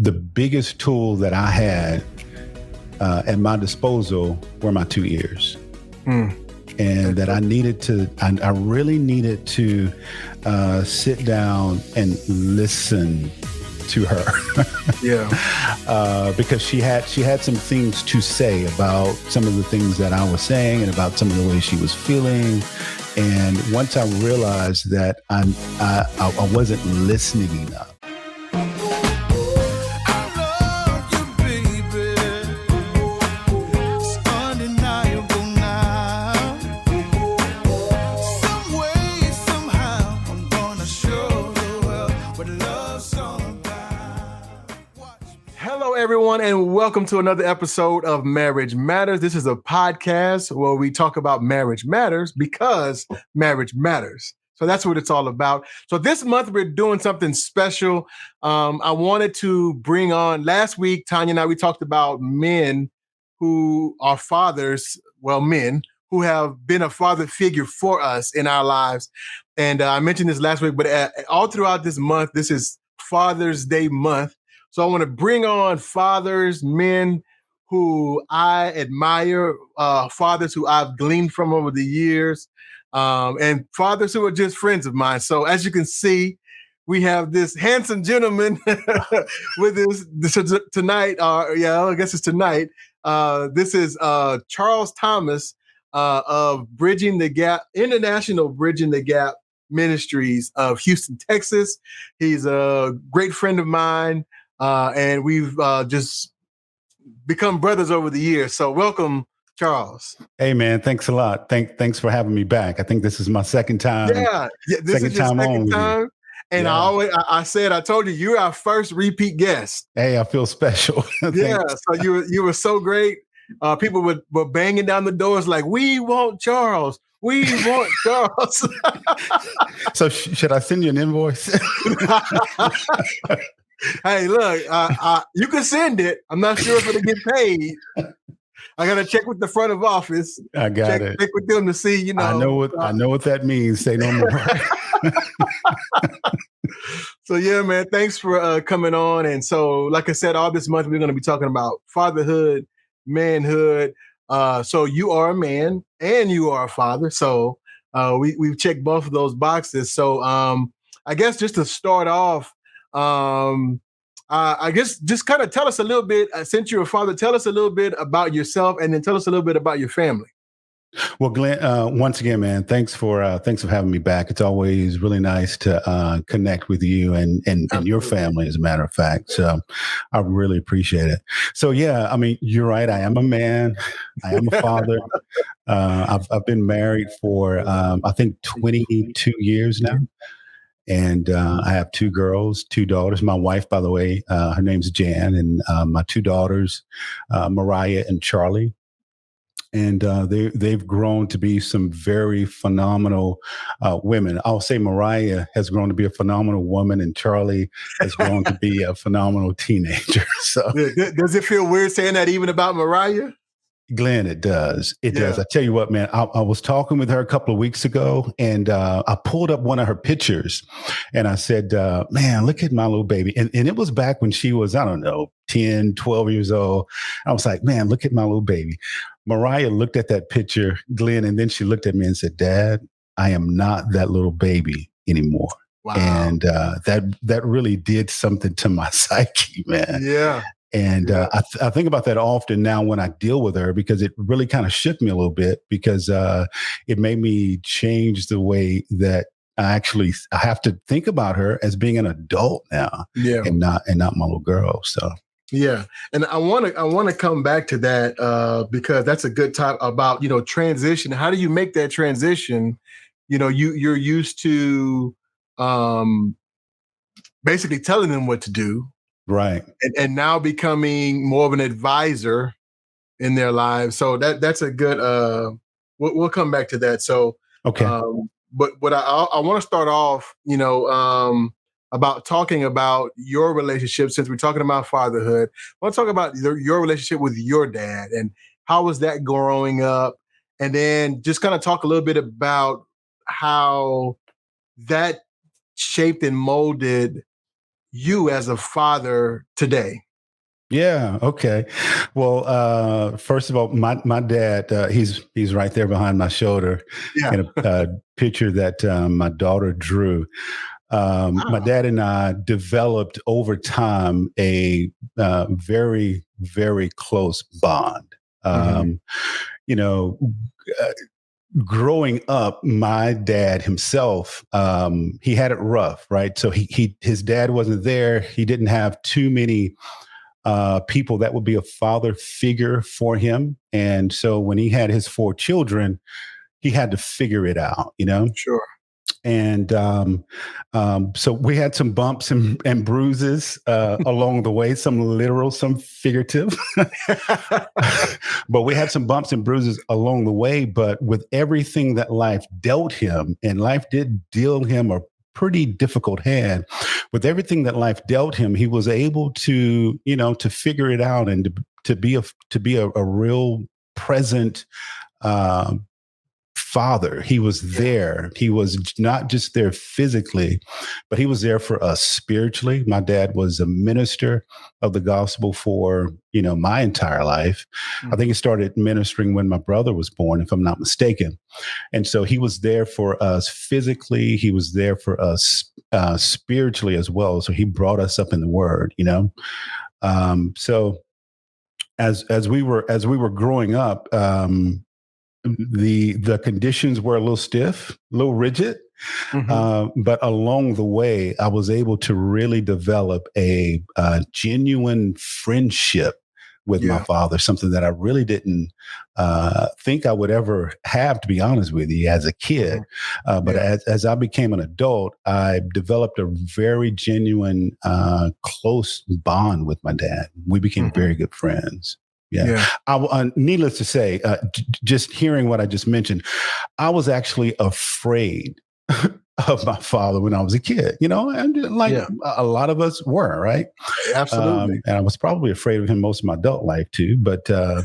the biggest tool that I had at my disposal were my 2 ears. And that I really needed to sit down and listen to her. Because she had some things to say about some of the things that I was saying and about some of the ways she was feeling. And once I realized that I wasn't listening enough. Everyone, and welcome to another episode of Marriage Matters. This is a podcast where we talk about marriage matters because marriage matters. So that's what it's all about. So this month we're doing something special. I wanted to bring on, last week, Tanya and I, we talked about men who are fathers, men who have been a father figure for us in our lives. And I mentioned this last week, but all throughout this month, this is Father's Day month. So I want to bring on fathers, men who I admire, fathers who I've gleaned from over the years, and fathers who are just friends of mine. So as you can see, we have this handsome gentleman with us tonight. I guess it's tonight. This is Charles Thomas of Bridging the Gap, International Bridging the Gap Ministries of Houston, Texas. He's a great friend of mine. And we've just become brothers over the years. So welcome, Charles. Hey, man. Thanks a lot. Thanks for having me back. I think this is my second time. Yeah, this is your second time. And yeah. I told you, you're our first repeat guest. Hey, I feel special. Yeah, so you were so great. People were banging down the doors like, we want Charles. We want Charles. So should I send you an invoice? Hey, look, you can send it. I'm not sure if it'll get paid. I got to check with the front of office. I got it. Check with them to see, I know what that means. Say no more. So, yeah, man, thanks for coming on. And so, like I said, all this month, we're going to be talking about fatherhood, manhood. So you are a man and you are a father. So we've checked both of those boxes. So I guess just to start off, I guess just kind of tell us a little bit, since you're a father, tell us a little bit about yourself and then tell us a little bit about your family. Well, Glenn, once again, man, thanks for having me back. It's always really nice to connect with you and your family, as a matter of fact. So I really appreciate it. So, yeah, I mean, you're right. I am a man. I am a father. I've been married for, I think, 22 years now. And I have 2 girls, 2 daughters. My wife, by the way, her name's Jan, and my 2 daughters, Mariah and Charlie. And they've grown to be some very phenomenal women. I'll say Mariah has grown to be a phenomenal woman, and Charlie has grown to be a phenomenal teenager. So, does it feel weird saying that even about Mariah? Glenn, it does. It does. I tell you what, man, I was talking with her a couple of weeks ago, and I pulled up one of her pictures and I said, man, look at my little baby. And it was back when she was, I don't know, 10, 12 years old. I was like, man, look at my little baby. Mariah looked at that picture, Glenn, and then she looked at me and said, Dad, I am not that little baby anymore. Wow. And that really did something to my psyche, man. Yeah. And I think about that often now when I deal with her, because it really kind of shook me a little bit, because it made me change the way that I have to think about her as being an adult now, and not my little girl. So. Yeah. And I want to come back to that because that's a good talk about, transition. How do you make that transition? You're used to basically telling them what to do. Right. And now becoming more of an advisor in their lives. So that's a good, we'll come back to that. So, okay. But I want to start off, about talking about your relationship, since we're talking about fatherhood. I want to talk about your relationship with your dad and how was that growing up? And then just kind of talk a little bit about how that shaped and molded you as a father today? Yeah. Okay. Well, first of all, my dad, he's right there behind my shoulder Yeah. in a picture that my daughter drew. My Wow. dad and I developed over time a very, very close bond. Mhm. Um, you know, uh, Growing up, my dad himself, he had it rough, right? So his dad wasn't there. He didn't have too many people that would be a father figure for him. And so when he had his four children, he had to figure it out, you know? Sure. And so we had some bumps and bruises along the way, some literal, some figurative. But we had some bumps and bruises along the way. But with everything that life dealt him, and life did deal him a pretty difficult hand, with everything that life dealt him, he was able to, to figure it out and to be a real present um, father. He was Yeah. there. He was not just there physically, but he was there for us spiritually. My dad was a minister of the gospel for, my entire life. I think he started ministering when my brother was born, if I'm not mistaken. And so he was there for us physically. He was there for us spiritually as well. So he brought us up in the word. So as we were growing up, the conditions were a little stiff, a little rigid. Mhm. But along the way, I was able to really develop a genuine friendship with my Yeah. father, something that I really didn't think I would ever have, to be honest with you, as a kid. Mhm. But Yeah. as I became an adult, I developed a very genuine, close bond with my dad. We became Mhm. very good friends. Yeah. Yeah. Needless to say, just hearing what I just mentioned, I was actually afraid of my father when I was a kid, and like Yeah. a lot of us were, right? Absolutely. And I was probably afraid of him most of my adult life too. But uh,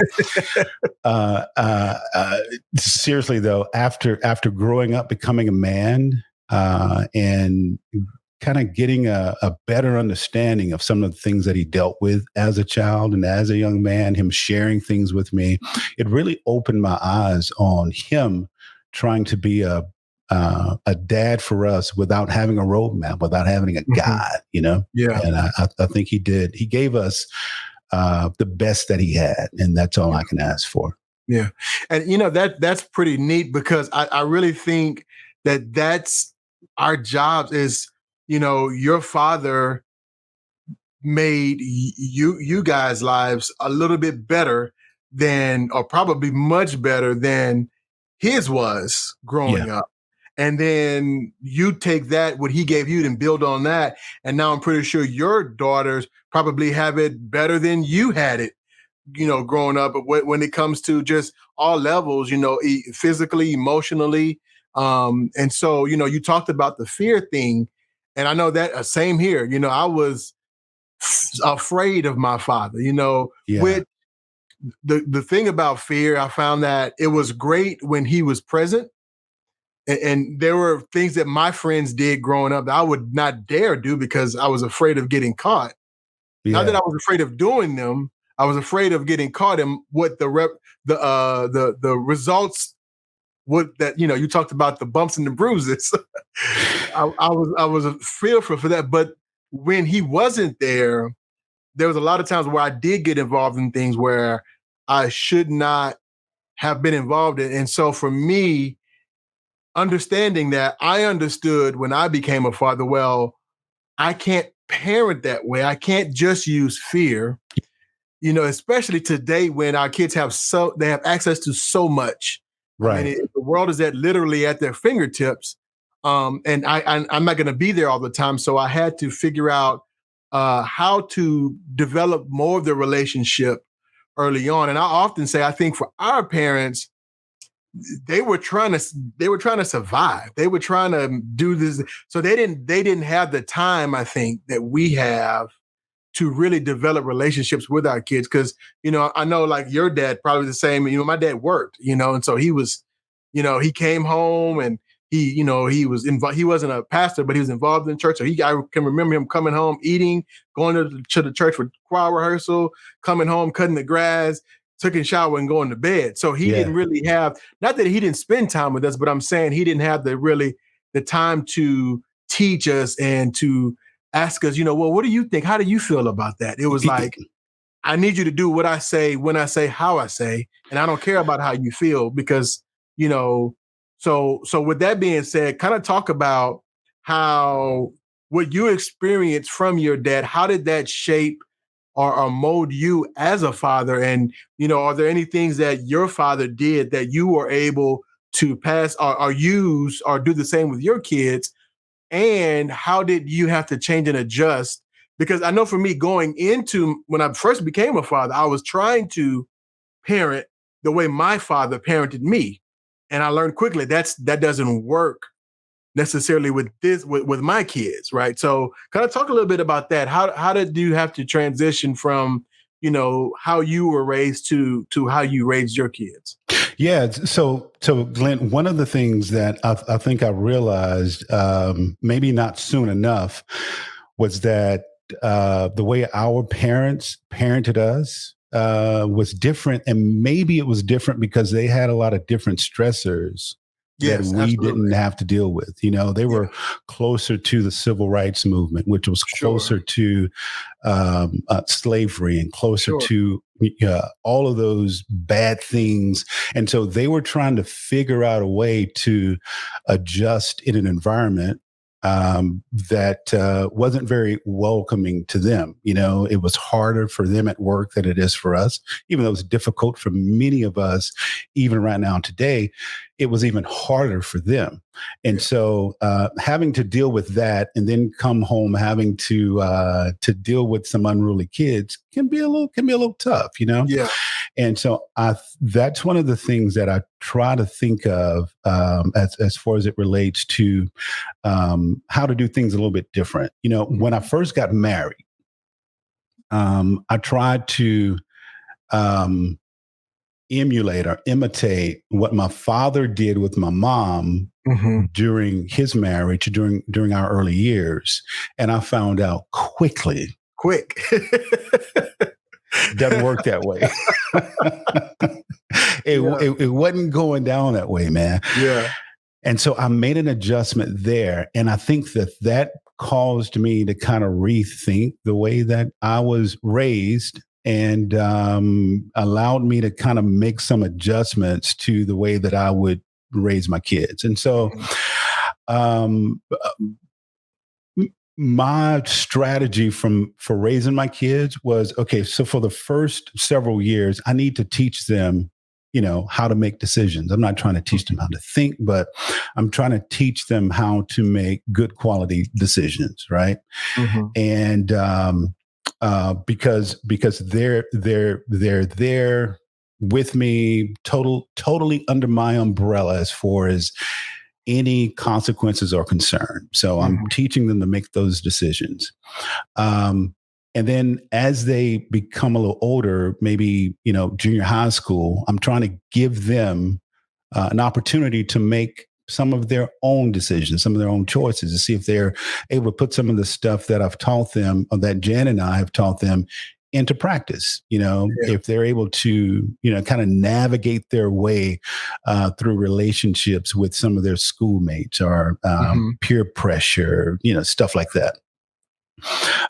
uh, uh, seriously, though, after growing up, becoming a man, and kind of getting a better understanding of some of the things that he dealt with as a child and as a young man, him sharing things with me, it really opened my eyes on him trying to be a dad for us without having a roadmap, without having a Mhm. guide. Yeah. And I think he did. He gave us the best that he had, and that's all Yeah. I can ask for. Yeah. And that's pretty neat because I really think that that's our jobs is, your father made you guys' lives a little bit better than, or probably much better than his was Yeah, growing up. And then you take that, what he gave you, and build on that. And now I'm pretty sure your daughters probably have it better than you had it, growing up. But when it comes to just all levels, physically, emotionally. And so, you talked about the fear thing. And I know that same here, I was afraid of my father, yeah, with the thing about fear, I found that it was great when he was present. And there were things that my friends did growing up that I would not dare do because I was afraid of getting caught. Not that yeah, I was afraid of doing them, I was afraid of getting caught and what the results would, that you talked about the bumps and the bruises. I was fearful for that. But when he wasn't there was a lot of times where I did get involved in things where I should not have been involved in. And so for me, understanding that, I understood when I became a father, well, I can't parent that way. I can't just use fear, especially today when our kids they have access to so much. I mean, right, the world is literally at their fingertips. And I'm not going to be there all the time. So I had to figure out how to develop more of the relationship early on. And I often say, I think for our parents, they were trying to survive. They were trying to do this. So they didn't have the time, I think, that we have to really develop relationships with our kids. Cause, I know like your dad, probably the same, my dad worked, and so he was, he came home and he was involved. He wasn't a pastor, but he was involved in church. So I can remember him coming home, eating, going to the church for choir rehearsal, coming home, cutting the grass, taking a shower, and going to bed. So he didn't really have, not that he didn't spend time with us, but I'm saying he didn't have the time to teach us and to ask us, well, what do you think? How do you feel about that? It was like, I need you to do what I say, when I say, how I say, and I don't care about how you feel because, so with that being said, kind of talk about how what you experienced from your dad, how did that shape or mold you as a father? And, are there any things that your father did that you were able to pass or use or do the same with your kids? And how did you have to change and adjust? Because I know for me, going into when I first became a father, I was trying to parent the way my father parented me. And I learned quickly that doesn't work necessarily with my kids, right? So kind of talk a little bit about that. How did you have to transition from, how you were raised to how you raised your kids? Yeah. So Glenn, one of the things that I think I realized, maybe not soon enough, was that the way our parents parented us was different. And maybe it was different because they had a lot of different stressors that we didn't have to deal with. They were closer to the civil rights movement, which was closer to slavery and closer to all of those bad things. And so they were trying to figure out a way to adjust in an environment that wasn't very welcoming to them. It was harder for them at work than it is for us, even though it's difficult for many of us, even right now today, it was even harder for them. And so having to deal with that and then come home having to deal with some unruly kids can be a little tough, Yeah. And so that's one of the things that I try to think of as far as it relates to how to do things a little bit different. When I first got married, I tried to emulate or imitate what my father did with my mom during his marriage, during our early years. And I found out quick. Doesn't work that way. It wasn't going down that way, man. Yeah. And so I made an adjustment there. And I think that caused me to kind of rethink the way that I was raised and allowed me to kind of make some adjustments to the way that I would raise my kids. And so my strategy for raising my kids was, okay, so for the first several years, I need to teach them, how to make decisions. I'm not trying to teach them how to think, but I'm trying to teach them how to make good quality decisions. Right. And because they're there with me, totally under my umbrella as far as any consequences are concerned. So I'm teaching them to make those decisions. And then as they become a little older, maybe, junior high school, I'm trying to give them an opportunity to make some of their own decisions, some of their own choices, to see if they're able to put some of the stuff that I've taught them, or that Jan and I have taught them, into practice. If they're able to, kind of navigate their way through relationships with some of their schoolmates or peer pressure, stuff like that.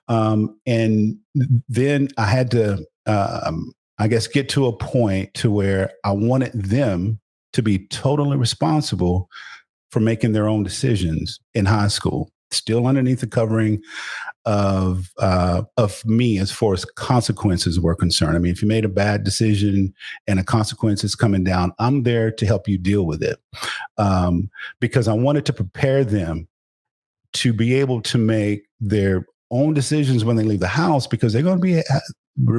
And then I had to, I guess, get to a point to where I wanted them to be totally responsible for making their own decisions in high school, still underneath the covering of me as far as consequences were concerned. I mean, if you made a bad decision and a consequence is coming down, I'm there to help you deal with it, because I wanted to prepare them to be able to make their own decisions when they leave the house, because they're going to be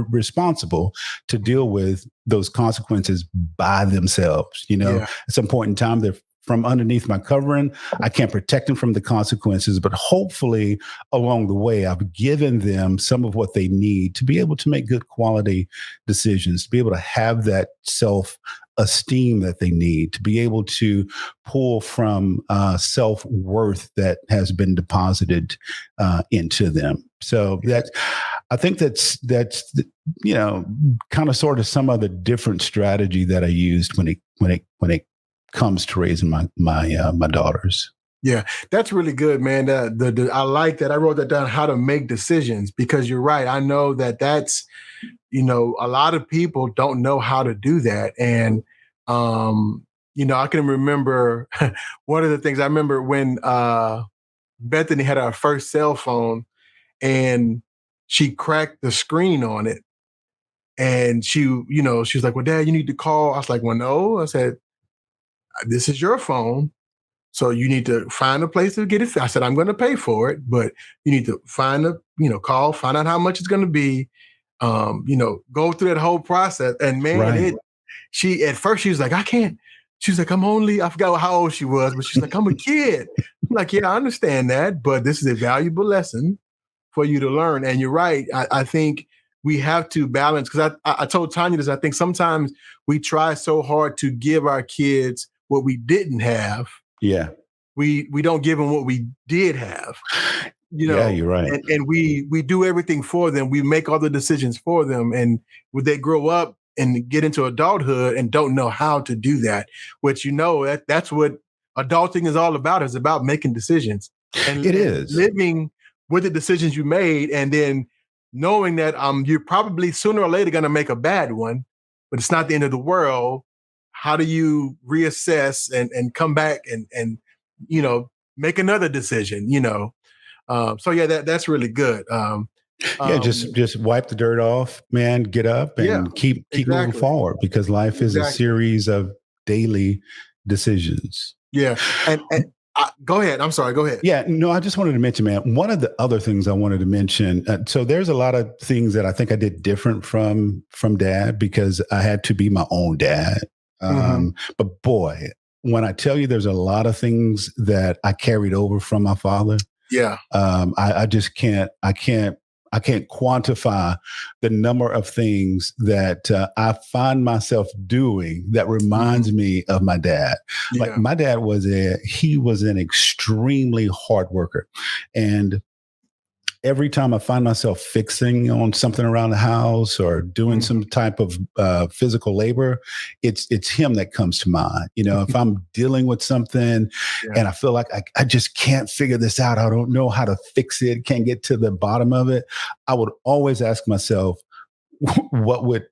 responsible to deal with those consequences by themselves. At some point in time, they're from underneath my covering. I can't protect them from the consequences, but hopefully along the way, I've given them some of what they need to be able to make good quality decisions, to be able to have that self esteem that they need, to be able to pull from self-worth that has been deposited into them. So I think that's kind of sort of some of the different strategy that I used when it comes to raising my daughters. Yeah, that's really good, man. I like that. I wrote that down, how to make decisions, because you're right. I know that's, a lot of people don't know how to do that. And, I can remember one of the things I remember when Bethany had our first cell phone, and she cracked the screen on it. And she was like, well, Dad, you need to call. I was like, well, no. I said, this is your phone. So you need to find a place to get it. I said, I'm going to pay for it, but you need to call, find out how much it's going to be, go through that whole process. And man, Right. At first she was like, I can't. She was like, I forgot how old she was, but she's like, I'm a kid. I'm like, yeah, I understand that, but this is a valuable lesson for you to learn. And you're right. I think we have to balance, because I told Tanya this. I think sometimes we try so hard to give our kids what we didn't have. Yeah. We don't give them what we did have. Yeah, you're right. And we do everything for them. We make all the decisions for them. And when they grow up and get into adulthood and don't know how to do that, which that's what adulting is all about. Is about making decisions. And it is living with the decisions you made, and then knowing that you're probably sooner or later going to make a bad one, but it's not the end of the world. How do you reassess and come back and make another decision? So yeah, that's really good. Just wipe the dirt off, man. Get up and keep moving forward, because life is a series of daily decisions. Yeah, and go ahead. I'm sorry. Go ahead. Yeah, no, I just wanted to mention, man, one of the other things I wanted to mention. So there's a lot of things that I think I did different from Dad, because I had to be my own dad. But boy, when I tell you, there's a lot of things that I carried over from my father. Yeah. I just can't quantify the number of things that I find myself doing that reminds me of my dad. Yeah. Like my dad he was an extremely hard worker. And every time I find myself fixing on something around the house or doing some type of physical labor, it's him that comes to mind. If I'm dealing with something and I feel like I just can't figure this out, I don't know how to fix it, can't get to the bottom of it, I would always ask myself, what would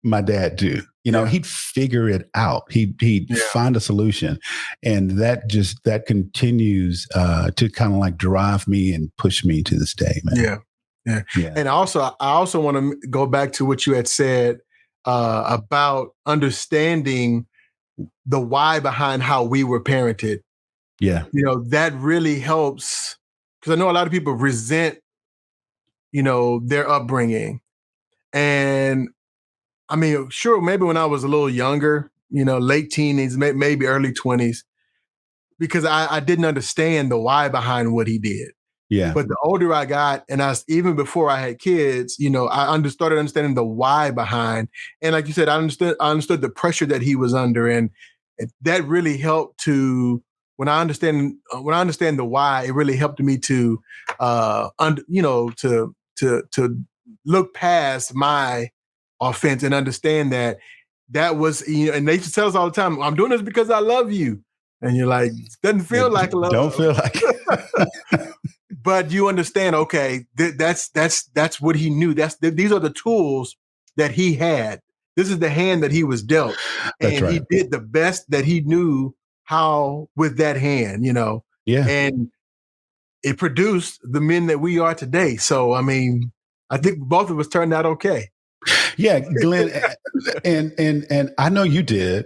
my dad do? He'd figure it out. He'd find a solution. And that continues to kind of like drive me and push me to this day, man. Yeah. And I also want to go back to what you had said about understanding the why behind how we were parented. Yeah. That really helps, because I know a lot of people resent, their upbringing. And I mean, sure, maybe when I was a little younger, late teens, maybe early 20s, because I didn't understand the why behind what he did. Yeah. But the older I got, and even before I had kids, I started understanding the why behind. And like you said, I understood the pressure that he was under, and that really helped to. When I understand the why, it really helped me to, to look past my offense and understand that was, and they used to tell us all the time, I'm doing this because I love you. And you're like, doesn't feel like love. Don't feel like But you understand, okay, that's what he knew. These are the tools that he had. This is the hand that he was dealt. That's right. He did the best that he knew how with that hand, Yeah. And it produced the men that we are today. So, I mean, I think both of us turned out okay. Yeah, Glenn, and I know you did,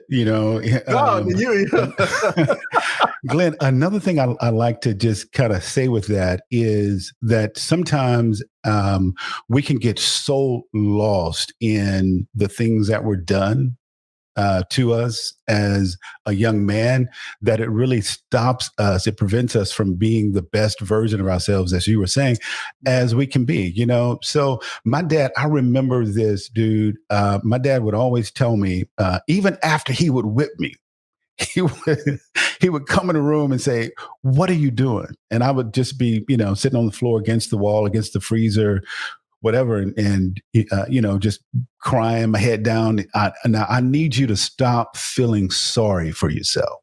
Glenn, another thing I like to just kind of say with that is that sometimes we can get so lost in the things that were done to us as a young man that it really stops us. It prevents us from being the best version of ourselves, as you were saying, as we can be, So my dad, I remember this, dude. My dad would always tell me, even after he would whip me, he would he would come in the room and say, "What are you doing?" And I would just be, sitting on the floor against the wall, against the freezer, whatever, and just crying my head down. Now I need you to stop feeling sorry for yourself.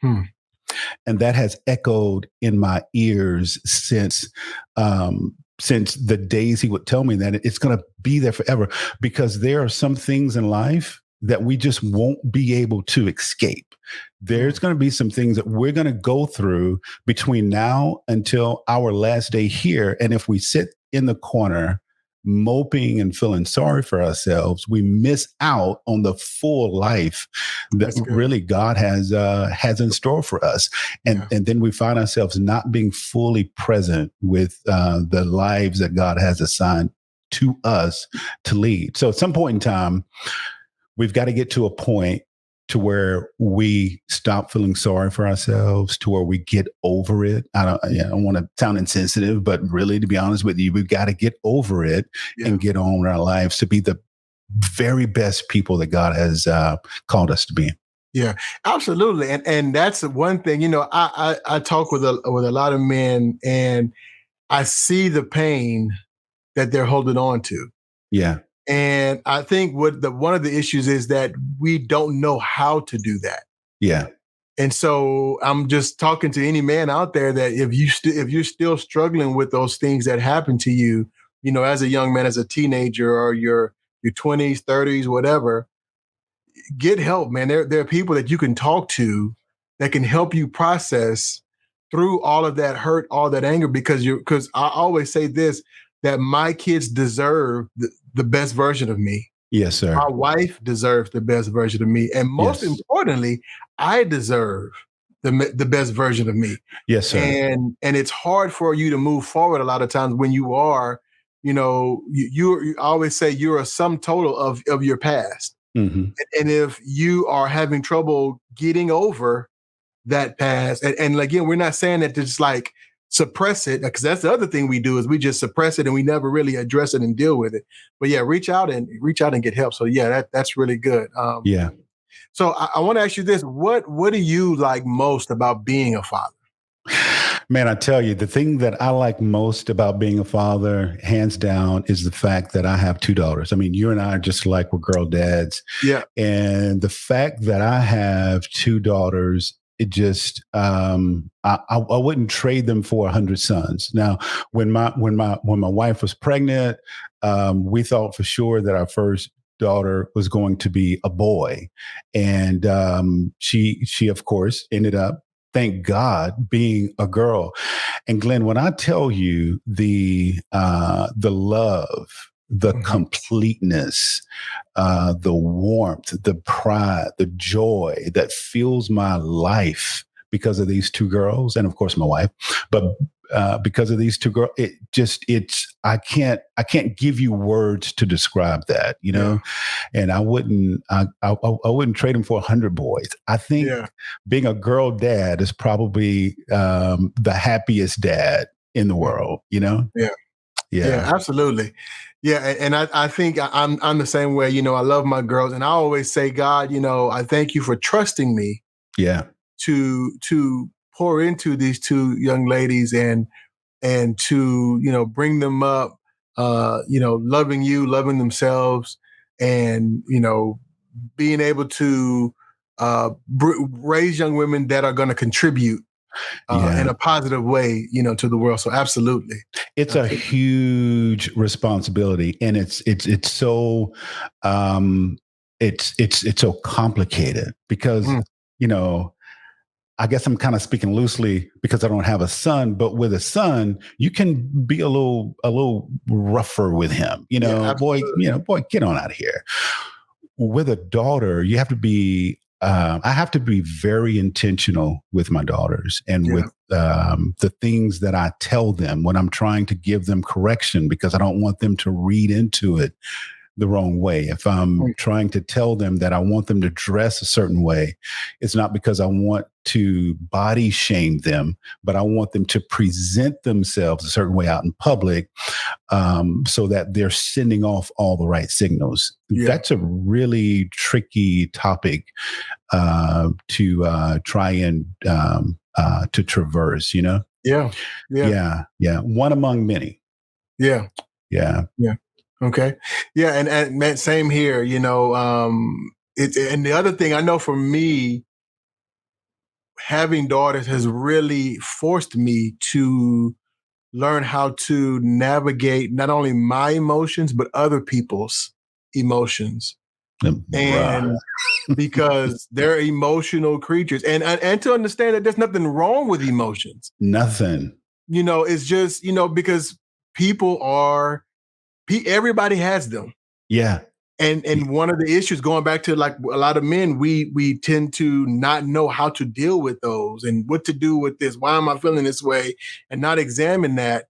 And that has echoed in my ears since the days he would tell me that. It's going to be there forever, because there are some things in life that we just won't be able to escape. There's going to be some things that we're going to go through between now until our last day here. And if we sit in the corner moping and feeling sorry for ourselves, we miss out on the full life that really God has in store for us. And then we find ourselves not being fully present with the lives that God has assigned to us to lead. So at some point in time, we've got to get to a point to where we stop feeling sorry for ourselves, to where we get over it. I don't want to sound insensitive, but really, to be honest with you, we've got to get over it and get on with our lives to be the very best people that God has called us to be. Yeah, absolutely. And that's one thing, I talk with a lot of men, and I see the pain that they're holding on to. Yeah. And I think one of the issues is that we don't know how to do that. Yeah. And so I'm just talking to any man out there that if you're still struggling with those things that happen to you, as a young man, as a teenager, or your 20s, 30s, whatever, get help, man. There are people that you can talk to that can help you process through all of that hurt, all that anger, because I always say this, that my kids deserve the best version of me. Yes, sir. My wife deserves the best version of me. And most importantly, I deserve the best version of me. Yes, sir. And it's hard for you to move forward a lot of times when you are, you always say you're a sum total of your past. Mm-hmm. And if you are having trouble getting over that past, and again, we're not saying that to just like suppress it, because that's the other thing we do, is we just suppress it and we never really address it and deal with it. But reach out and get help. So that's really good. So I want to ask you this: what do you like most about being a father? Man, I tell you, the thing that I like most about being a father, hands down, is the fact that I have two daughters. I mean, you and I are just like we're girl dads. Yeah. And the fact that I have two daughters, it just I wouldn't trade them for 100 sons. Now, when my wife was pregnant, we thought for sure that our first daughter was going to be a boy, and she of course ended up, thank God, being a girl. And Glenn, when I tell you the love, the completeness, the warmth, the pride, the joy that fills my life because of these two girls, and of course my wife, but because of these two girls, I can't give you words to describe that, and I wouldn't trade them for 100 boys. I think being a girl dad is probably the happiest dad in the world, Yeah, absolutely. Yeah. And I think I'm the same way. I love my girls, and I always say, God, I thank you for trusting me. Yeah. To pour into these two young ladies and to, bring them up, loving you, loving themselves, and, being able to raise young women that are going to contribute in a positive way, to the world. So absolutely. It's a huge responsibility, and it's so it's so complicated because, I guess I'm kind of speaking loosely because I don't have a son, but with a son, you can be a little rougher with him, boy, get on out of here. With a daughter, you have to be, I have to be very intentional with my daughters and with the things that I tell them when I'm trying to give them correction, because I don't want them to read into it the wrong way. If I'm trying to tell them that I want them to dress a certain way, it's not because I want to body shame them, but I want them to present themselves a certain way out in public, so that they're sending off all the right signals. Yeah. That's a really tricky topic to try and to traverse, you know? Yeah. Yeah. One among many. Yeah. Yeah. Okay. Yeah. And man, same here, you know, and the other thing I know for me, having daughters has really forced me to learn how to navigate not only my emotions, but other people's emotions. And because they're emotional creatures, and to understand that there's nothing wrong with emotions. Nothing. You know, it's just, you know, because everybody has them. Yeah. And one of the issues, going back to like a lot of men, we tend to not know how to deal with those and what to do with this. Why am I feeling this way? And not examine that.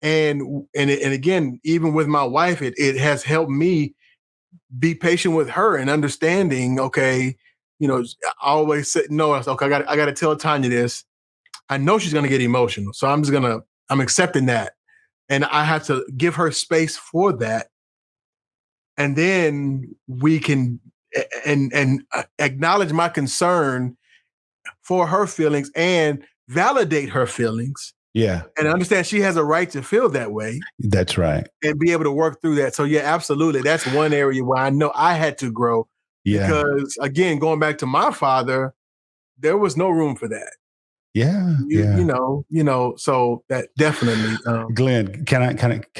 And again, even with my wife, it has helped me be patient with her and understanding. Okay, you know, I always say no. Okay, I got to tell Tanya this. I know she's going to get emotional, so I'm accepting that, and I have to give her space for that. And then we can and acknowledge my concern for her feelings and validate her feelings. Yeah. And understand she has a right to feel that way. That's right. And be able to work through that. So yeah, absolutely. That's one area where I know I had to grow. Yeah. Because again, going back to my father, there was no room for that. Yeah. You know, so that definitely. Glenn, can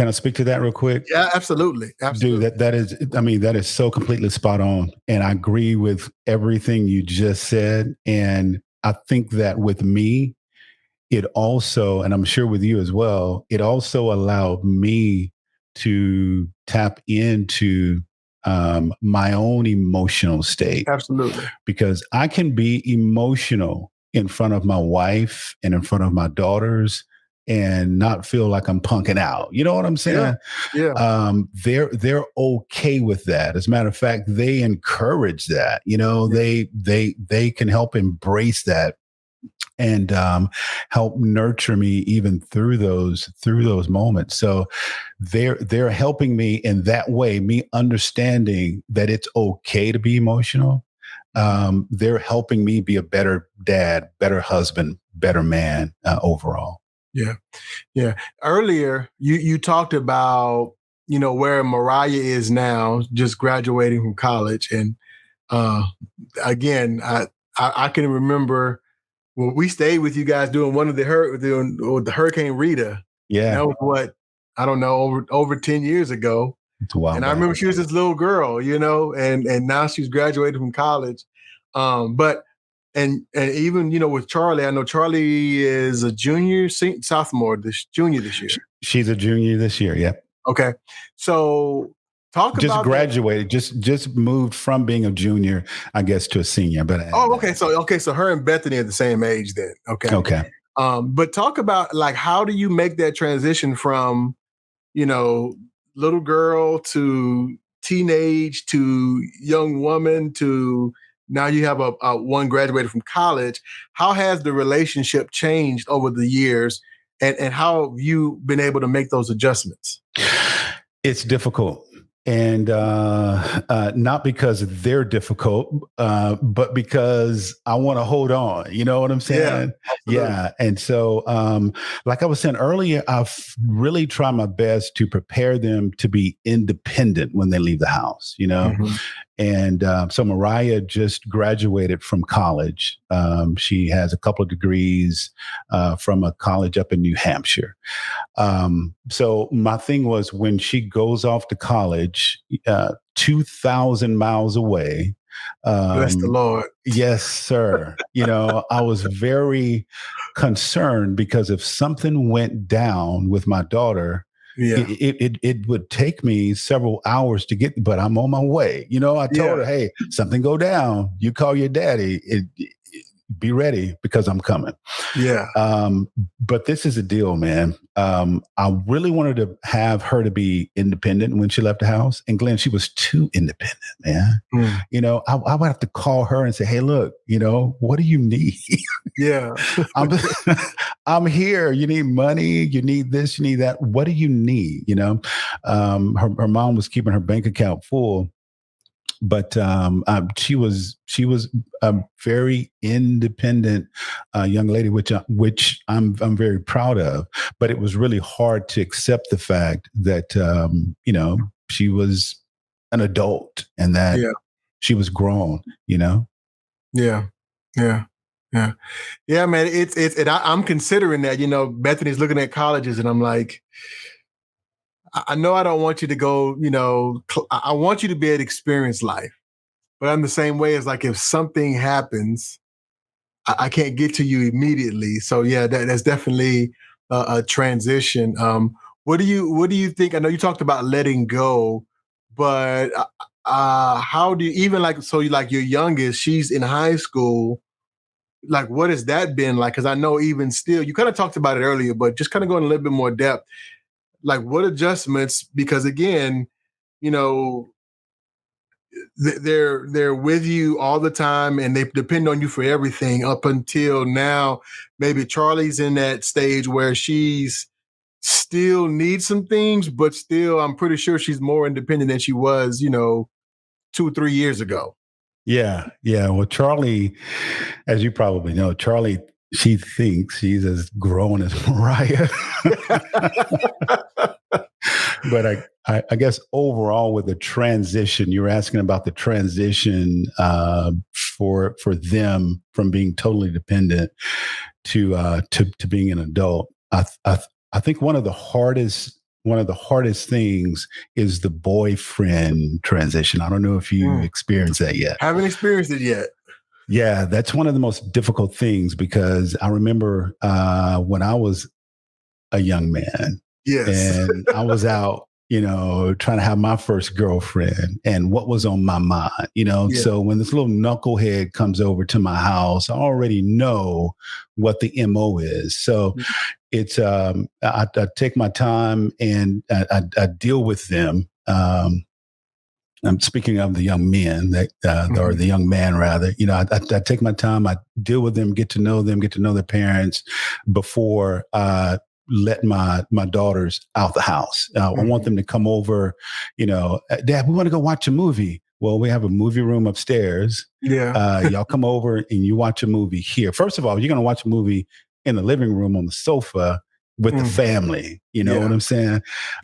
I speak to that real quick? Yeah, absolutely. Dude, that is so completely spot on. And I agree with everything you just said. And I think that with me, it also, and I'm sure with you as well, it also allowed me to tap into my own emotional state. Absolutely. Because I can be emotional in front of my wife and in front of my daughters and not feel like I'm punking out. You know what I'm saying? Yeah. They're okay with that. As a matter of fact, they encourage that. You know, they can help embrace that and help nurture me even through those moments. So they're helping me in that way, me understanding that it's okay to be emotional. They're helping me be a better dad, better husband, better man overall. Yeah. Earlier, you talked about, you know, where Mariah is now, just graduating from college. And again, I can remember when we stayed with you guys doing one of the Hurricane Rita. Yeah. That was what, I don't know, over 10 years ago. It's a while and back. I remember she was this little girl, you know, and now she's graduated from college. But even, you know, with Charlie, I know Charlie is a sophomore this year. She's a junior this year. Yep. Okay. So just graduated, just moved from being a junior, I guess, to a senior. But okay. So her and Bethany are the same age then. Okay. But talk about, like, how do you make that transition from, you know, little girl to teenage to young woman to now you have a one graduated from college? How has the relationship changed over the years, and how have you been able to make those adjustments? It's difficult. And not because they're difficult, but because I want to hold on. You know what I'm saying? Yeah. And so, like I was saying earlier, I've really tried my best to prepare them to be independent when they leave the house, you know? Mm-hmm. And so Mariah just graduated from college. She has a couple of degrees from a college up in New Hampshire. So my thing was, when she goes off to college, 2,000 miles away. Bless the Lord. Yes, sir. You know, I was very concerned because if something went down with my daughter, it would take me several hours to get, but I'm on my way. You know, I told her, hey, something go down, you call your daddy. be ready because I'm coming. Yeah. But this is a deal, man. I really wanted to have her to be independent when she left the house. And Glenn, she was too independent, man. I would have to call her and say, hey, look, what do you need? Yeah. I'm, I'm here. You need money. You need this. You need that. What do you need? Her mom was keeping her bank account full, but she was a very independent young lady, which I'm very proud of. But it was really hard to accept the fact that she was an adult and that she was grown. Yeah. Yeah. Yeah. Yeah, man. I'm considering that. Bethany's looking at colleges, and I'm like, I know I don't want you to go. I want you to be able to experience life. But I'm the same way as like if something happens, I can't get to you immediately. So yeah, that's definitely a transition. What do you think? I know you talked about letting go, but how do you even like your youngest? She's in high school. Like, what has that been like? Because I know even still, you kind of talked about it earlier, but just kind of going a little bit more depth. Like, what adjustments? Because again, you know, they're with you all the time and they depend on you for everything up until now. Maybe Charlie's in that stage where she's still needs some things, but still I'm pretty sure she's more independent than she was 2 or 3 years ago. Yeah. Well, Charlie, as you probably know, Charlie, she thinks she's as grown as Mariah. But I guess overall with the transition, you're asking about the transition for them from being totally dependent to being an adult. I think one of the hardest things is the boyfriend transition. I don't know if you've experienced that yet. Haven't experienced it yet. Yeah, that's one of the most difficult things because I remember when I was a young man. Yes. And I was out, trying to have my first girlfriend and what was on my mind, So when this little knucklehead comes over to my house, I already know what the MO is. So it's, I take my time and I deal with them. I'm speaking of the young men or the young man rather, I take my time, I deal with them, get to know their parents before, let my daughters out the house. I want them to come over, Dad, we want to go watch a movie. Well, we have a movie room upstairs. Yeah. Y'all come over and you watch a movie here. First of all, you're going to watch a movie in the living room on the sofa with the family. You know what I'm saying?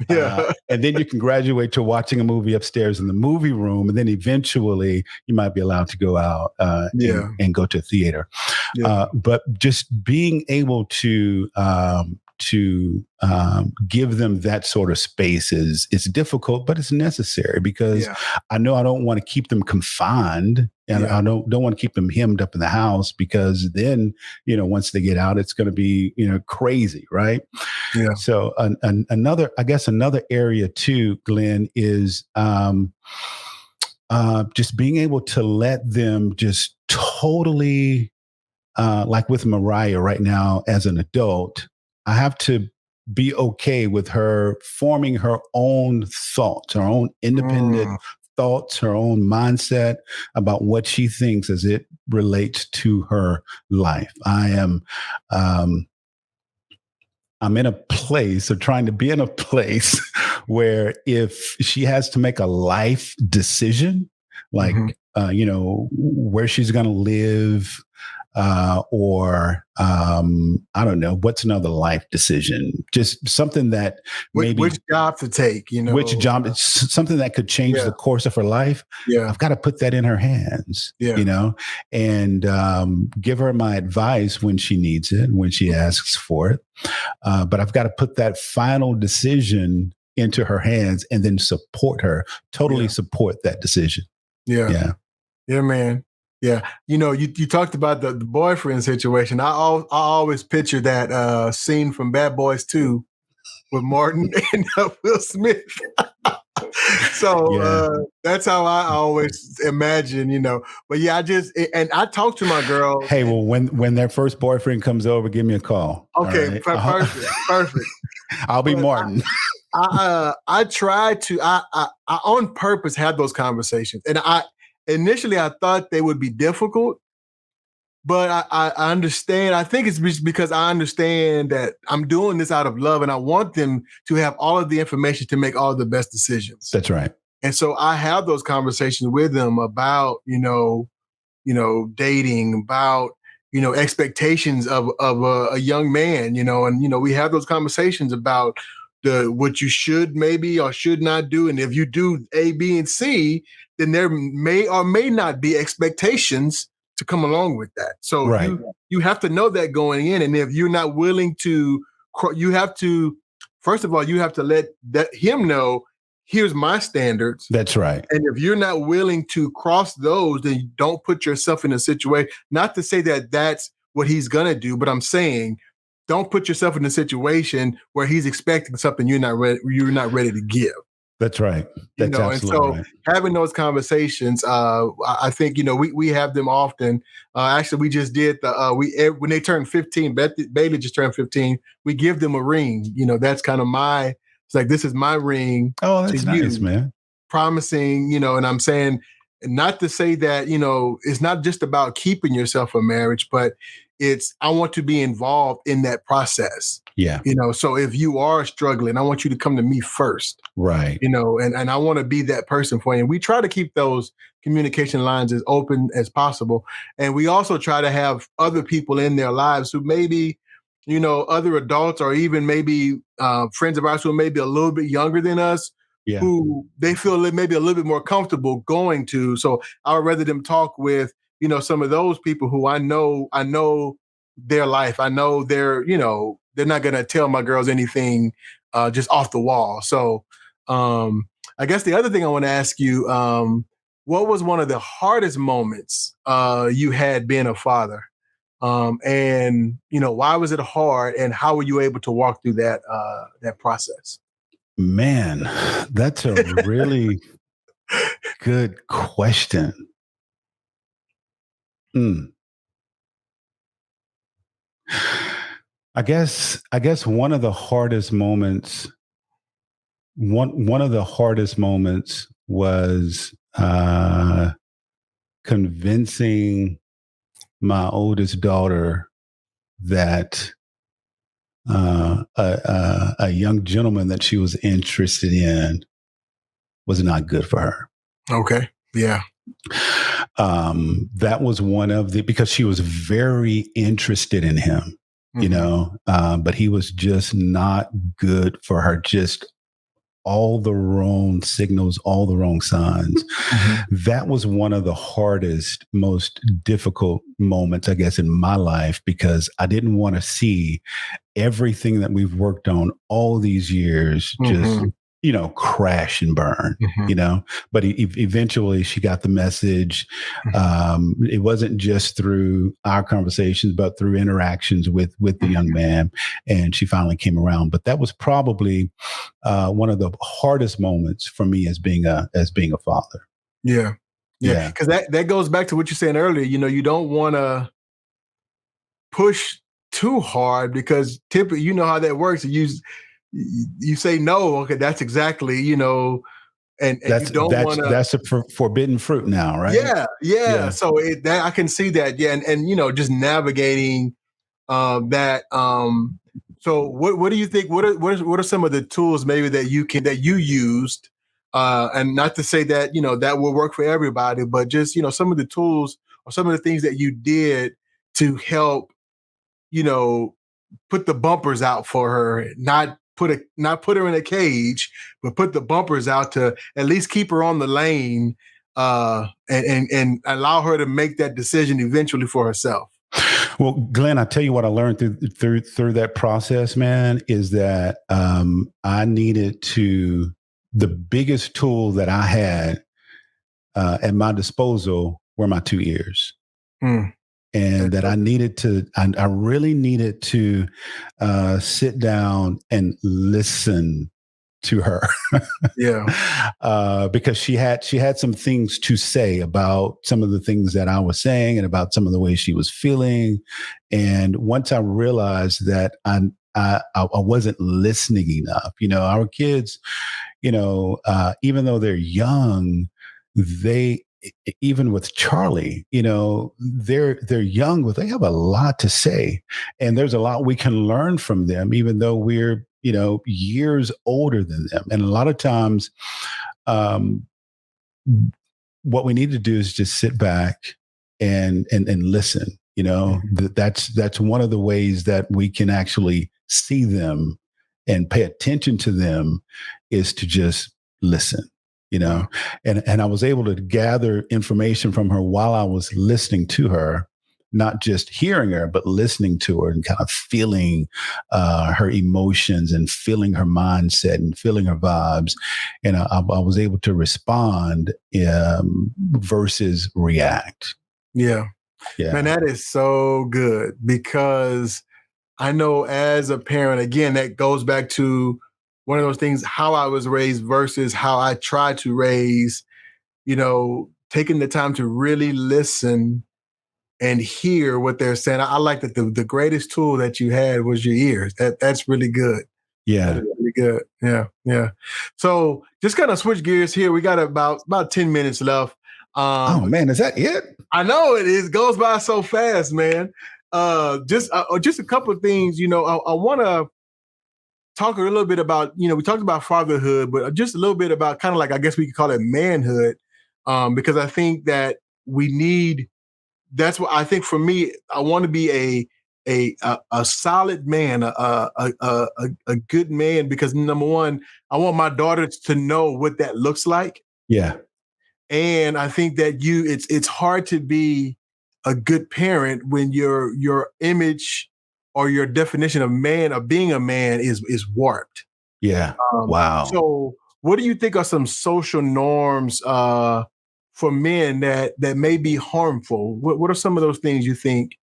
Yeah. And then you can graduate to watching a movie upstairs in the movie room. And then eventually you might be allowed to go out and go to a theater. Yeah. But just being able to give them that sort of space is difficult, but it's necessary because I know I don't want to keep them confined and I don't want to keep them hemmed up in the house because then, once they get out, it's going to be, crazy. Right. Yeah. So another area too, Glenn, is just being able to let them just totally, like with Mariah right now as an adult, I have to be okay with her forming her own thoughts, her own independent thoughts, her own mindset about what she thinks as it relates to her life. I'm in a place or trying to be in a place where if she has to make a life decision, like, where she's going to live, or I don't know, what's another life decision? Just something that maybe which job to take, which job, something that could change the course of her life. Yeah. I've got to put that in her hands, and give her my advice when she needs it, when she asks for it. But I've got to put that final decision into her hands and then support her, totally support that decision. Yeah, man. Yeah. You talked about the boyfriend situation. I always picture that scene from Bad Boys 2 with Martin and Will Smith. So that's how I always imagine, But yeah, and I talk to my girls. Hey, well, when their first boyfriend comes over, give me a call. Okay, Right? perfect. I'll be But Martin. I try to I on purpose have those conversations, and initially I thought they would be difficult, but I understand. I think it's because I understand that I'm doing this out of love, and I want them to have all of the information to make all the best decisions. That's right. And so I have those conversations with them about dating, about expectations of a young man, and we have those conversations about what you should maybe or should not do, and if you do A, B, and C, then there may or may not be expectations to come along with that. So right. you have to know that going in, and if you're not willing to, you have to, first of all, you have to let him know, here's my standards. That's right. And if you're not willing to cross those, then you don't put yourself in a situation, not to say that that's what he's going to do, but I'm saying don't put yourself in a situation where he's expecting something you're not ready to give. That's right. That's absolutely right. Having those conversations, I think, we have them often. Actually, we just did when they turn 15, Bailey just turned 15, we give them a ring. That's kind of it's like, this is my ring. Oh, that's nice, man. Promising, and I'm saying, not to say that, it's not just about keeping yourself a marriage, but I want to be involved in that process. Yeah. So if you are struggling, I want you to come to me first. Right. And I want to be that person for you. And we try to keep those communication lines as open as possible. And we also try to have other people in their lives who maybe, other adults, or even maybe friends of ours who are maybe a little bit younger than us, who they feel maybe a little bit more comfortable going to. So I would rather them talk with, some of those people who I know their life. I know they're not going to tell my girls anything just off the wall. So I guess the other thing I want to ask you, what was one of the hardest moments you had being a father? And why was it hard, and how were you able to walk through that process? Man, that's a really good question. I guess one of the hardest moments was convincing my oldest daughter that a young gentleman that she was interested in was not good for her. Okay. Yeah. That was one of because she was very interested in him, but he was just not good for her. Just all the wrong signals, all the wrong signs. That was one of the hardest, most difficult moments, I guess, in my life, because I didn't want to see everything that we've worked on all these years just crash and burn, but eventually she got the message. It wasn't just through our conversations, but through interactions with the young man, and she finally came around. But that was probably one of the hardest moments for me as being a father. Yeah. Because that goes back to what you said earlier. You don't want to push too hard, because typically, how that works. You say no, okay, that's exactly, and that's, you don't want to. That's a forbidden fruit now, right? Yeah. So that I can see that, and just navigating that. So what do you think? What are some of the tools maybe that you used? And not to say that that will work for everybody, but just some of the tools or some of the things that you did to help put the bumpers out for her, not put her in a cage, but put the bumpers out to at least keep her on the lane, and allow her to make that decision eventually for herself. Well, Glenn, I tell you what I learned through that process, man, is that I needed to. The biggest tool that I had at my disposal were my 2 ears. And that I really needed to sit down and listen to her. Yeah. Because she had some things to say about some of the things that I was saying and about some of the ways she was feeling. And once I realized that I wasn't listening enough, our kids, even though they're young, they even with Charlie, they're young, but they have a lot to say, and there's a lot we can learn from them, even though we're years older than them. And a lot of times, um, what we need to do is just sit back and listen. That's one of the ways that we can actually see them and pay attention to them, is to just listen. Wow. And I was able to gather information from her while I was listening to her, not just hearing her, but listening to her and kind of feeling her emotions and feeling her mindset and feeling her vibes. And I was able to respond versus react. Yeah. Man, that is so good, because I know as a parent, again, that goes back to one of those things, how I was raised versus how I try to raise, taking the time to really listen and hear what they're saying. I like that the greatest tool that you had was your ears. That's really good. Yeah. That is really good. Yeah. Yeah. So just kind of switch gears here. We got about 10 minutes left. Oh man, is that it? I know it is. Goes by so fast, man. Just a couple of things, I want to talk a little bit about, we talked about fatherhood, but just a little bit about kind of like, I guess we could call it manhood, because I think that that's what I think for me, I want to be a solid man, a good man, because number one, I want my daughters to know what that looks like. Yeah. And I think that it's hard to be a good parent when your image or your definition of being a man is warped. Yeah. Wow. So what do you think are some social norms for men that may be harmful? What are some of those things you think?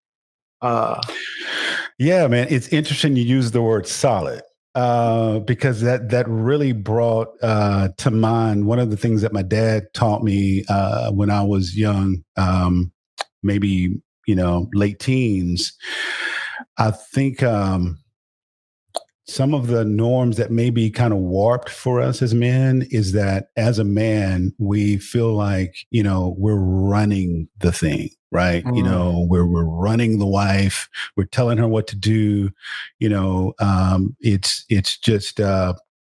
Yeah, man, it's interesting you use the word solid. Because that really brought to mind one of the things that my dad taught me when I was young, maybe late teens. I think some of the norms that may be kind of warped for us as men is that as a man, we feel like, we're running the thing, right? We're running the wife, we're telling her what to do. It's just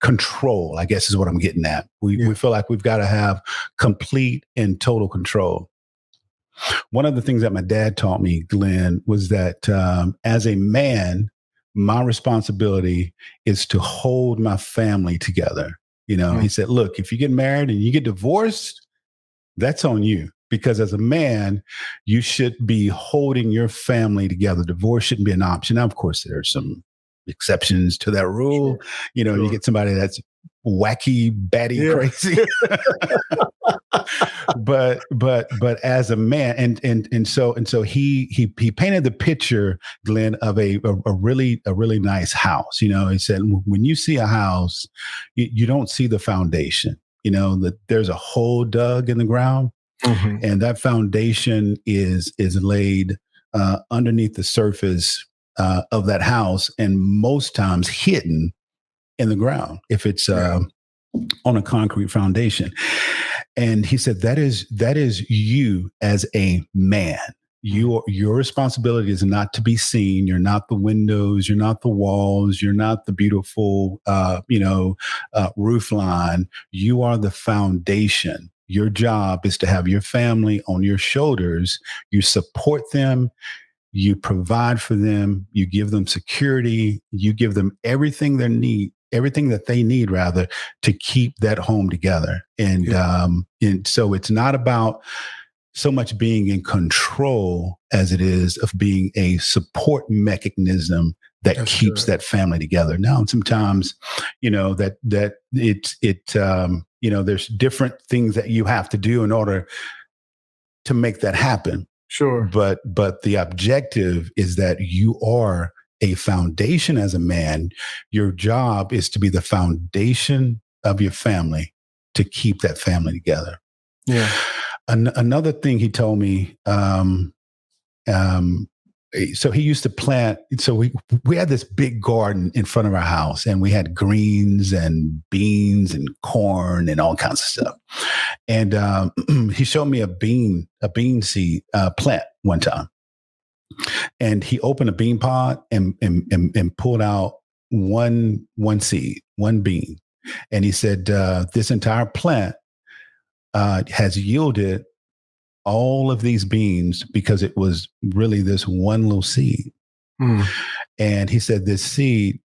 control, I guess is what I'm getting at. We feel like we've got to have complete and total control. One of the things that my dad taught me, Glenn, was that as a man, my responsibility is to hold my family together. He said, look, if you get married and you get divorced, that's on you. Because as a man, you should be holding your family together. Divorce shouldn't be an option. Now, of course, there are some exceptions to that rule. Sure. You get somebody that's wacky, batty, crazy. but as a man, and so he painted the picture, Glenn, of a really nice house. He said, when you see a house, you don't see the foundation. That there's a hole dug in the ground, and that foundation is laid underneath the surface of that house, and most times hidden in the ground if it's on a concrete foundation. And he said that is you as a man. Your responsibility is not to be seen. You're not the windows. You're not the walls. You're not the beautiful, roof line. You are the foundation. Your job is to have your family on your shoulders. You support them. You provide for them. You give them security. You give them everything that they need rather, to keep that home together. And so it's not about so much being in control as it is of being a support mechanism that keeps that family together. Now, sometimes, that there's different things that you have to do in order to make that happen. Sure. But the objective is that you are a foundation as a man. Your job is to be the foundation of your family to keep that family together. Yeah. Another thing he told me, so he used to plant. So we had this big garden in front of our house, and we had greens and beans and corn and all kinds of stuff. And he showed me a bean seed plant one time, and he opened a bean pod and pulled out one seed, one bean, and he said, "This entire plant has yielded all of these beans because it was really this one little seed." And he said this seed,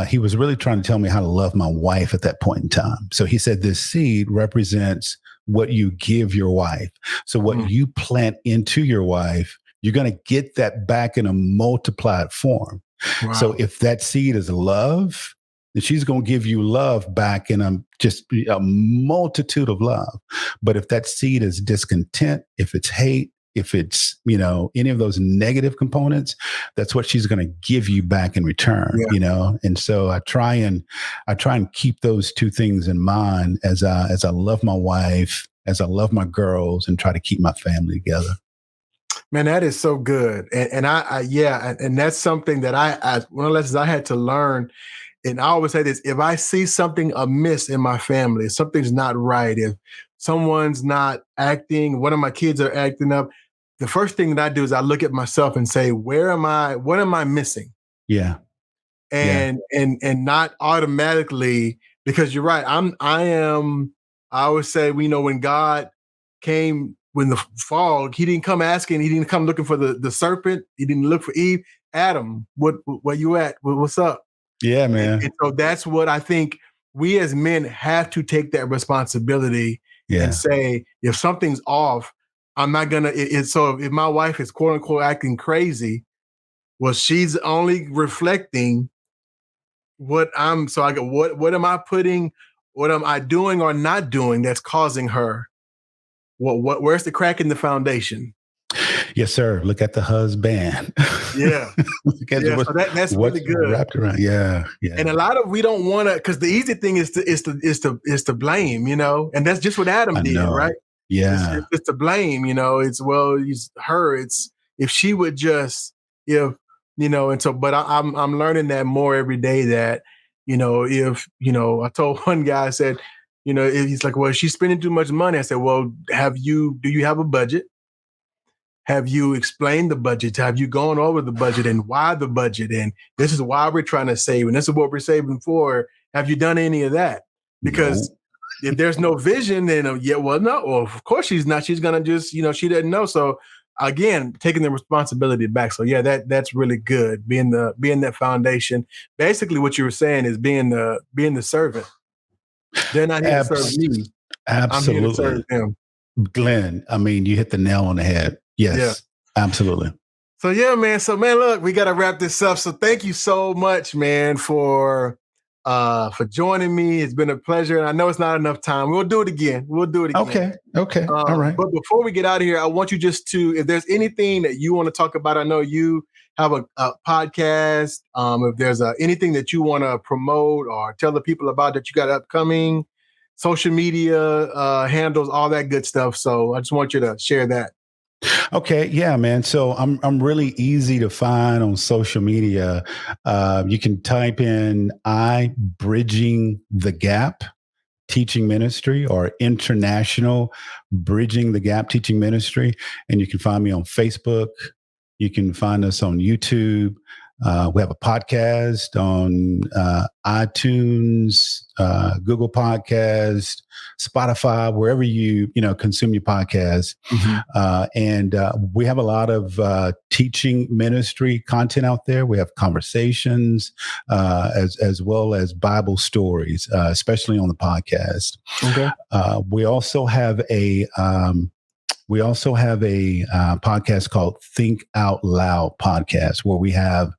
he was really trying to tell me how to love my wife at that point in time. So he said this seed represents what you give your wife. So what you plant into your wife, you're going to get that back in a multiplied form. Wow. So if that seed is love, then she's going to give you love back in just a multitude of love. But if that seed is discontent, if it's hate, if it's, any of those negative components, that's what she's going to give you back in return, And so I try and keep those two things in mind as I love my wife, as I love my girls, and try to keep my family together. Man, that is so good. And and that's something that one of the lessons I had to learn. And I always say this: if I see something amiss in my family, if something's not right, if someone's not acting, one of my kids are acting up, the first thing that I do is I look at myself and say, what am I missing? Yeah. And not automatically, because you're right. I always say, when God came, when the fall, he didn't come asking, he didn't come looking for the serpent. He didn't look for Eve. Adam, where you at? What's up? Yeah, man. And so that's what I think we as men have to take that responsibility and say, if something's off, I'm not going to, so if my wife is quote unquote acting crazy, well, she's only reflecting what am I putting, what am I doing or not doing that's causing her? Where's the crack in the foundation? Yes, sir. Look at the husband. Yeah. So that's really good. Wrapped around. Yeah. And a lot of, we don't want to, because the easy thing is to blame, and that's just what Adam did, right? Yeah. It's to blame, it's her. It's if she would just, and so, but I'm learning that more every day, that, if, I told one guy, I said, he's like, well, she's spending too much money. I said, well, do you have a budget? Have you explained the budget? Have you gone over the budget and why the budget? And this is why we're trying to save, and this is what we're saving for. Have you done any of that? Because if there's no vision, then no. Well, of course she's not. She's gonna just, she doesn't know. So again, taking the responsibility back. So that's really good. Being that foundation. Basically, what you were saying is being the servant. They're not here to serve me. Absolutely. I'm here to serve them. Glenn, I mean, you hit the nail on the head. Yes, absolutely. So man. So man, look, we got to wrap this up. So thank you so much, man, for joining me. It's been a pleasure. And I know it's not enough time. We'll do it again. Okay. All right. But before we get out of here, I want you just to, if there's anything that you want to talk about, I know you have a podcast. If there's anything that you want to promote or tell the people about that you got upcoming, social media handles, all that good stuff. So I just want you to share that. Okay. Yeah, man. So I'm really easy to find on social media. You can type in iBridging the Gap Teaching Ministry or International Bridging the Gap Teaching Ministry. And you can find me on Facebook. You can find us on YouTube. We have a podcast on iTunes, Google Podcast, Spotify, wherever you consume your podcast. And we have a lot of teaching ministry content out there. We have conversations as well as Bible stories, especially on the podcast. Okay. We also have a podcast called Think Out Loud podcast, where we have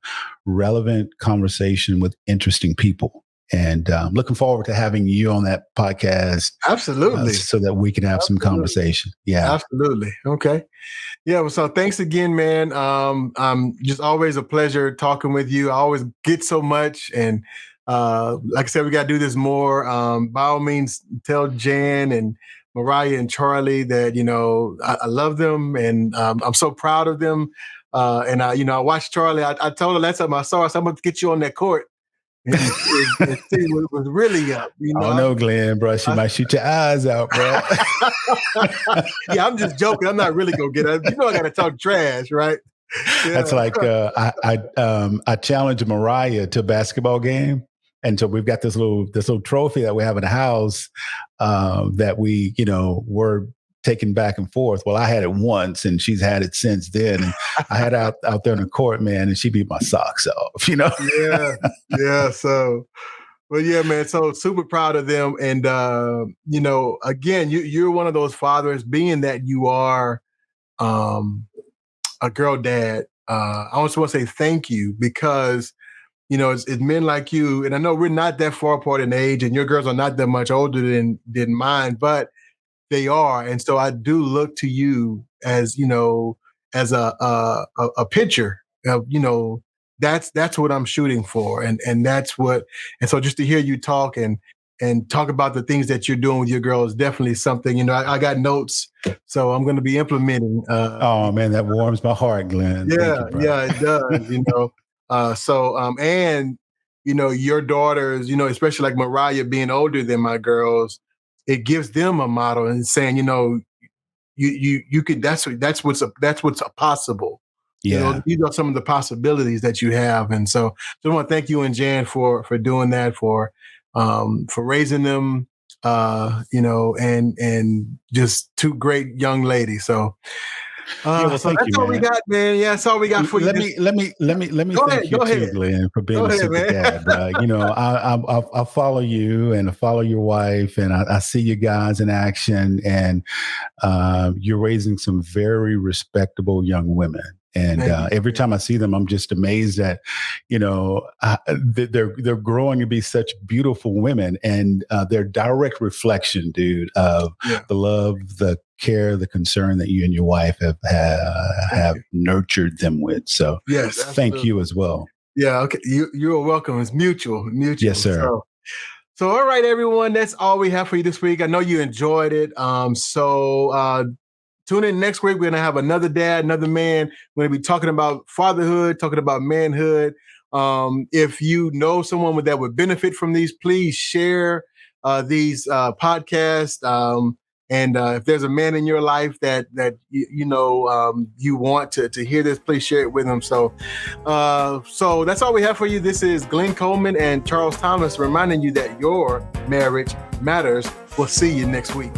relevant conversation with interesting people. And looking forward to having you on that podcast. Absolutely. So that we can have some conversation. Yeah. Absolutely. Okay. Yeah. Well, so thanks again, man. Just always a pleasure talking with you. I always get so much, and like I said, we got to do this more. By all means, tell Jan and Mariah and Charlie that, I love them and I'm so proud of them. And I watched Charlie. I told her last time I saw her, so I'm going to get you on that court and see what was really up. Oh no, Glenn, bro. She might shoot your eyes out, bro. Yeah, I'm just joking. I'm not really going to get her. I got to talk trash, right? Yeah. That's like I challenged Mariah to a basketball game. And so we've got this little trophy that we have in the house that we, were taking back and forth. Well, I had it once and she's had it since then. And I had out there in the court, man, and she beat my socks off, Yeah. So, well, yeah, man. So super proud of them. And, again, you're one of those fathers, being that you are a girl dad. I also want to say thank you because, it's men like you, and I know we're not that far apart in age, and your girls are not that much older than mine, but they are, and so I do look to you as as a picture of that's what I'm shooting for, and that's what, and so just to hear you talk and talk about the things that you're doing with your girl is definitely something. I got notes, so I'm going to be implementing. Oh man, that warms my heart, Glenn. Yeah, it does. And your daughters, especially like Mariah being older than my girls, it gives them a model and saying, you could. That's what's possible. Yeah. These are some of the possibilities that you have, and so I want to thank you and Jan for doing that, for raising them, and just two great young ladies. So. Well, So that's all we got, man. Yeah, that's all we got for you. Let me thank you too, Glenn, for being a super dad, bro. I follow you and I follow your wife, and I see you guys in action, and you're raising some very respectable young women. And every time I see them, I'm just amazed that, they're growing to be such beautiful women, and they're direct reflection, dude, of the love, the care, the concern that you and your wife have nurtured them with. So yes, thank you as well. Yeah. Okay. You're welcome. It's mutual. Yes, sir. So all right, everyone, that's all we have for you this week. I know you enjoyed it. Tune in next week. We're going to have another dad, another man. We're going to be talking about fatherhood, talking about manhood. If you know someone that would benefit from these, please share these podcasts. And if there's a man in your life that you want to hear this, please share it with them. So that's all we have for you. This is Glenn Coleman and Charles Thomas reminding you that your marriage matters. We'll see you next week.